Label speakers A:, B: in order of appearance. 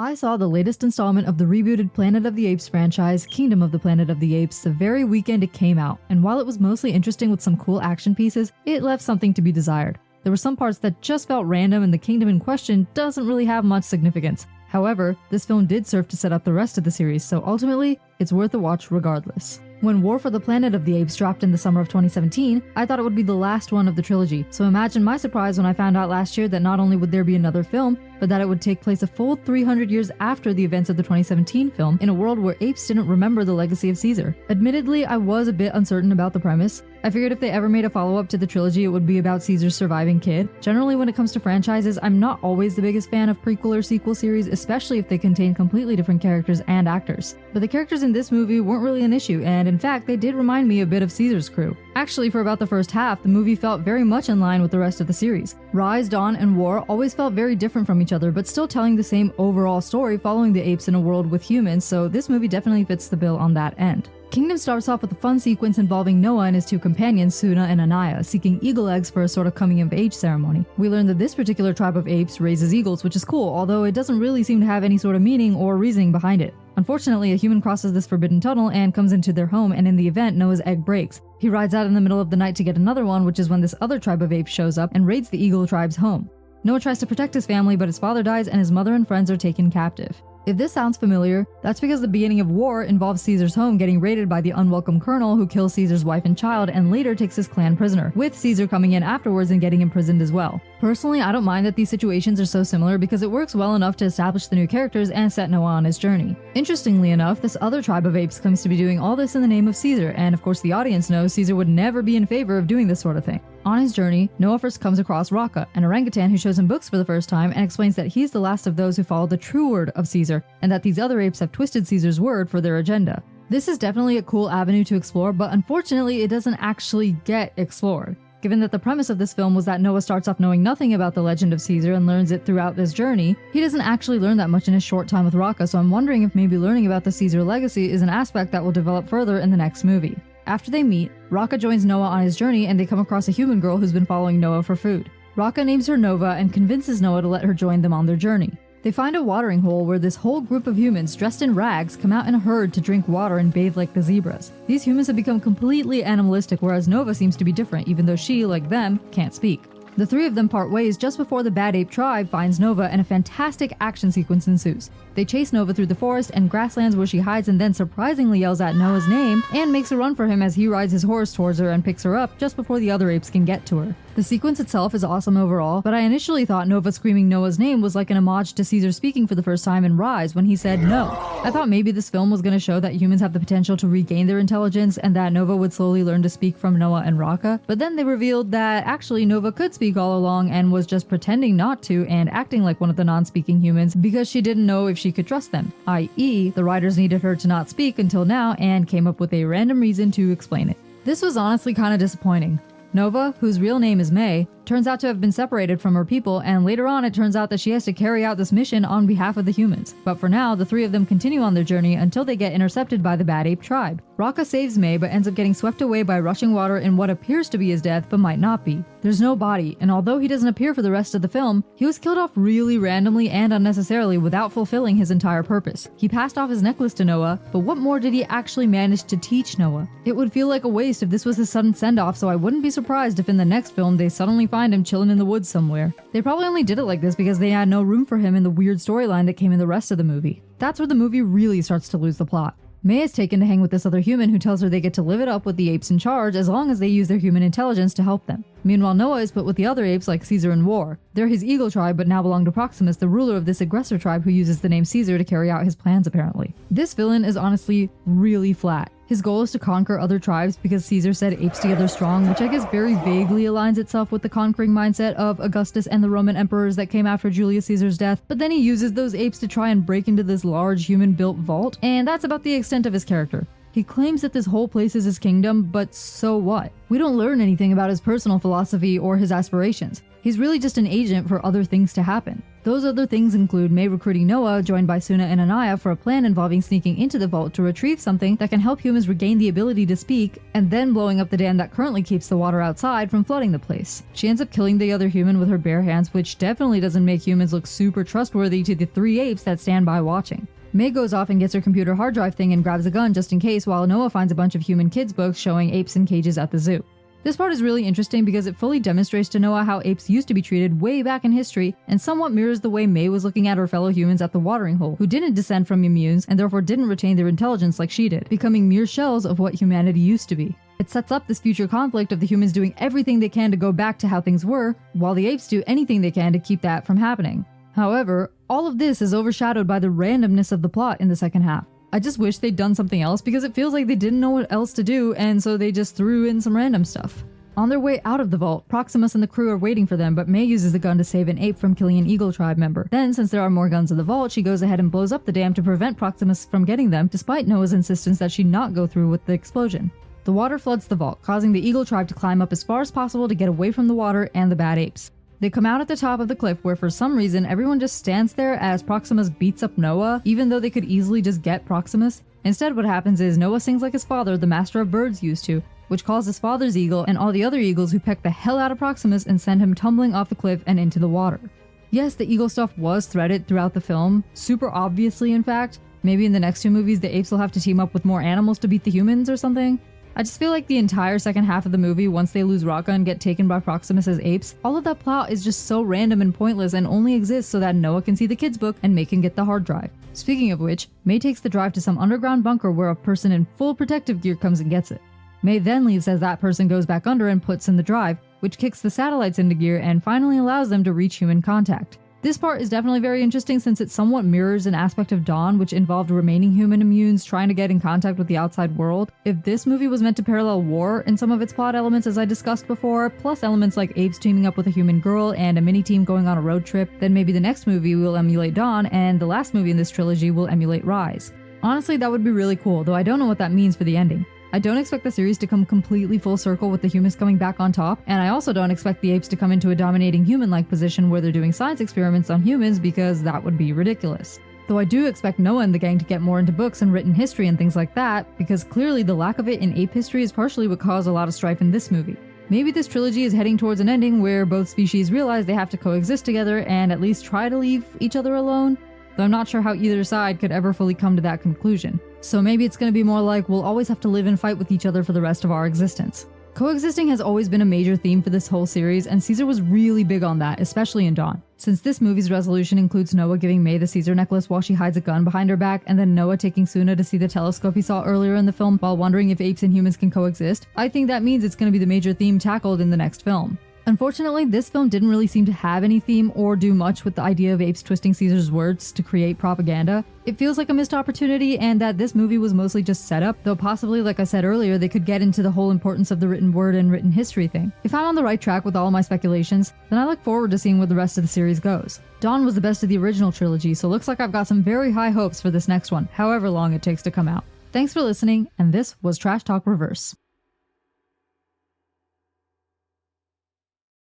A: I saw the latest installment of the rebooted Planet of the Apes franchise, Kingdom of the Planet of the Apes, the very weekend it came out, and while it was mostly interesting with some cool action pieces, it left something to be desired. There were some parts that just felt random and the kingdom in question doesn't really have much significance. However, this film did serve to set up the rest of the series, so ultimately, it's worth a watch regardless. When War for the Planet of the Apes dropped in the summer of 2017, I thought it would be the last one of the trilogy, so imagine my surprise when I found out last year that not only would there be another film, but that it would take place a full 300 years after the events of the 2017 film in a world where apes didn't remember the legacy of Caesar. Admittedly, I was a bit uncertain about the premise. I figured if they ever made a follow-up to the trilogy, it would be about Caesar's surviving kid. Generally, when it comes to franchises, I'm not always the biggest fan of prequel or sequel series, especially if they contain completely different characters and actors. But the characters in this movie weren't really an issue, and in fact, they did remind me a bit of Caesar's crew. Actually, for about the first half, the movie felt very much in line with the rest of the series. Rise, Dawn, and War always felt very different from each other, but still telling the same overall story following the apes in a world with humans, so this movie definitely fits the bill on that end. Kingdom starts off with a fun sequence involving Noah and his two companions, Suna and Anaya, seeking eagle eggs for a sort of coming-of-age ceremony. We learn that this particular tribe of apes raises eagles, which is cool, although it doesn't really seem to have any sort of meaning or reasoning behind it. Unfortunately, a human crosses this forbidden tunnel and comes into their home, and in the event, Noah's egg breaks. He rides out in the middle of the night to get another one, which is when this other tribe of apes shows up and raids the eagle tribe's home. Noah tries to protect his family, but his father dies and his mother and friends are taken captive. If this sounds familiar, that's because the beginning of War involves Caesar's home getting raided by the unwelcome colonel who kills Caesar's wife and child and later takes his clan prisoner, with Caesar coming in afterwards and getting imprisoned as well. Personally, I don't mind that these situations are so similar because it works well enough to establish the new characters and set Noah on his journey. Interestingly enough, this other tribe of apes comes to be doing all this in the name of Caesar, and of course the audience knows Caesar would never be in favor of doing this sort of thing. On his journey, Noah first comes across Raka, an orangutan who shows him books for the first time and explains that he's the last of those who follow the true word of Caesar, and that these other apes have twisted Caesar's word for their agenda. This is definitely a cool avenue to explore, but unfortunately it doesn't actually get explored. Given that the premise of this film was that Noah starts off knowing nothing about the legend of Caesar and learns it throughout this journey, he doesn't actually learn that much in his short time with Raka, so I'm wondering if maybe learning about the Caesar legacy is an aspect that will develop further in the next movie. After they meet, Raka joins Noah on his journey and they come across a human girl who's been following Noah for food. Raka names her Nova and convinces Noah to let her join them on their journey. They find a watering hole where this whole group of humans dressed in rags come out in a herd to drink water and bathe like the zebras. These humans have become completely animalistic, whereas Nova seems to be different, even though she, like them, can't speak. The three of them part ways just before the bad ape tribe finds Nova and a fantastic action sequence ensues. They chase Nova through the forest and grasslands where she hides and then surprisingly yells out Noah's name and makes a run for him as he rides his horse towards her and picks her up just before the other apes can get to her. The sequence itself is awesome overall, but I initially thought Nova screaming Noah's name was like an homage to Caesar speaking for the first time in Rise when he said no. I thought maybe this film was going to show that humans have the potential to regain their intelligence and that Nova would slowly learn to speak from Noah and Raka, but then they revealed that actually Nova could speak all along and was just pretending not to and acting like one of the non-speaking humans because she didn't know if she could trust them, i.e. the writers needed her to not speak until now and came up with a random reason to explain it. This was honestly kind of disappointing. Nova, whose real name is May, turns out to have been separated from her people, and later on it turns out that she has to carry out this mission on behalf of the humans. But for now, the three of them continue on their journey until they get intercepted by the bad ape tribe. Raka saves May but ends up getting swept away by rushing water in what appears to be his death but might not be. There's no body, and although he doesn't appear for the rest of the film, he was killed off really randomly and unnecessarily without fulfilling his entire purpose. He passed off his necklace to Noah, but what more did he actually manage to teach Noah? It would feel like a waste if this was his sudden send-off, so I wouldn't be surprised if in the next film they suddenly find him chilling in the woods somewhere. They probably only did it like this because they had no room for him in the weird storyline that came in the rest of the movie. That's where the movie really starts to lose the plot. May is taken to hang with this other human who tells her they get to live it up with the apes in charge as long as they use their human intelligence to help them. Meanwhile, Noah is put with the other apes like Caesar in War. They're his eagle tribe but now belong to Proximus, the ruler of this aggressor tribe who uses the name Caesar to carry out his plans apparently. This villain is honestly really flat. His goal is to conquer other tribes because Caesar said apes together strong, which I guess very vaguely aligns itself with the conquering mindset of Augustus and the Roman emperors that came after Julius Caesar's death, but then he uses those apes to try and break into this large human-built vault, and that's about the extent of his character. He claims that this whole place is his kingdom, but so what? We don't learn anything about his personal philosophy or his aspirations. He's really just an agent for other things to happen. Those other things include May recruiting Noah, joined by Suna and Anaya, for a plan involving sneaking into the vault to retrieve something that can help humans regain the ability to speak, and then blowing up the dam that currently keeps the water outside from flooding the place. She ends up killing the other human with her bare hands, which definitely doesn't make humans look super trustworthy to the 3 apes that stand by watching. May goes off and gets her computer hard drive thing and grabs a gun just in case, while Noah finds a bunch of human kids books showing apes in cages at the zoo. This part is really interesting because it fully demonstrates to Noah how apes used to be treated way back in history, and somewhat mirrors the way May was looking at her fellow humans at the watering hole, who didn't descend from immunes and therefore didn't retain their intelligence like she did, becoming mere shells of what humanity used to be. It sets up this future conflict of the humans doing everything they can to go back to how things were, while the apes do anything they can to keep that from happening. However, all of this is overshadowed by the randomness of the plot in the second half. I just wish they'd done something else because it feels like they didn't know what else to do, and so they just threw in some random stuff. On their way out of the vault, Proximus and the crew are waiting for them, but May uses the gun to save an ape from killing an Eagle Tribe member. Then, since there are more guns in the vault, she goes ahead and blows up the dam to prevent Proximus from getting them, despite Noah's insistence that she not go through with the explosion. The water floods the vault, causing the Eagle Tribe to climb up as far as possible to get away from the water and the bad apes. They come out at the top of the cliff where for some reason everyone just stands there as Proximus beats up Noah, even though they could easily just get Proximus. Instead, what happens is Noah sings like his father, the master of birds, used to, which calls his father's eagle and all the other eagles, who peck the hell out of Proximus and send him tumbling off the cliff and into the water. Yes, the eagle stuff was threaded throughout the film, super obviously in fact. Maybe in the next 2 movies the apes will have to team up with more animals to beat the humans or something. I just feel like the entire second half of the movie, once they lose Raka and get taken by Proximus as apes, all of that plot is just so random and pointless and only exists so that Noah can see the kids' book and May can get the hard drive. Speaking of which, May takes the drive to some underground bunker where a person in full protective gear comes and gets it. May then leaves as that person goes back under and puts in the drive, which kicks the satellites into gear and finally allows them to reach human contact. This part is definitely very interesting since it somewhat mirrors an aspect of Dawn, which involved remaining human immunes trying to get in contact with the outside world. If this movie was meant to parallel war in some of its plot elements as I discussed before, plus elements like apes teaming up with a human girl and a mini-team going on a road trip, then maybe the next movie will emulate Dawn and the last movie in this trilogy will emulate Rise. Honestly, that would be really cool, though I don't know what that means for the ending. I don't expect the series to come completely full circle with the humans coming back on top, and I also don't expect the apes to come into a dominating human-like position where they're doing science experiments on humans because that would be ridiculous. Though I do expect Noah and the gang to get more into books and written history and things like that, because clearly the lack of it in ape history is partially what caused a lot of strife in this movie. Maybe this trilogy is heading towards an ending where both species realize they have to coexist together and at least try to leave each other alone, though I'm not sure how either side could ever fully come to that conclusion. So maybe it's going to be more like we'll always have to live and fight with each other for the rest of our existence. Coexisting has always been a major theme for this whole series, and Caesar was really big on that, especially in Dawn. Since this movie's resolution includes Noah giving May the Caesar necklace while she hides a gun behind her back, and then Noah taking Suna to see the telescope he saw earlier in the film while wondering if apes and humans can coexist, I think that means it's going to be the major theme tackled in the next film. Unfortunately, this film didn't really seem to have any theme or do much with the idea of apes twisting Caesar's words to create propaganda. It feels like a missed opportunity and that this movie was mostly just set up, though possibly, like I said earlier, they could get into the whole importance of the written word and written history thing. If I'm on the right track with all my speculations, then I look forward to seeing where the rest of the series goes. Dawn was the best of the original trilogy, so looks like I've got some very high hopes for this next one, however long it takes to come out. Thanks for listening, and this was Trash Talk Reverse.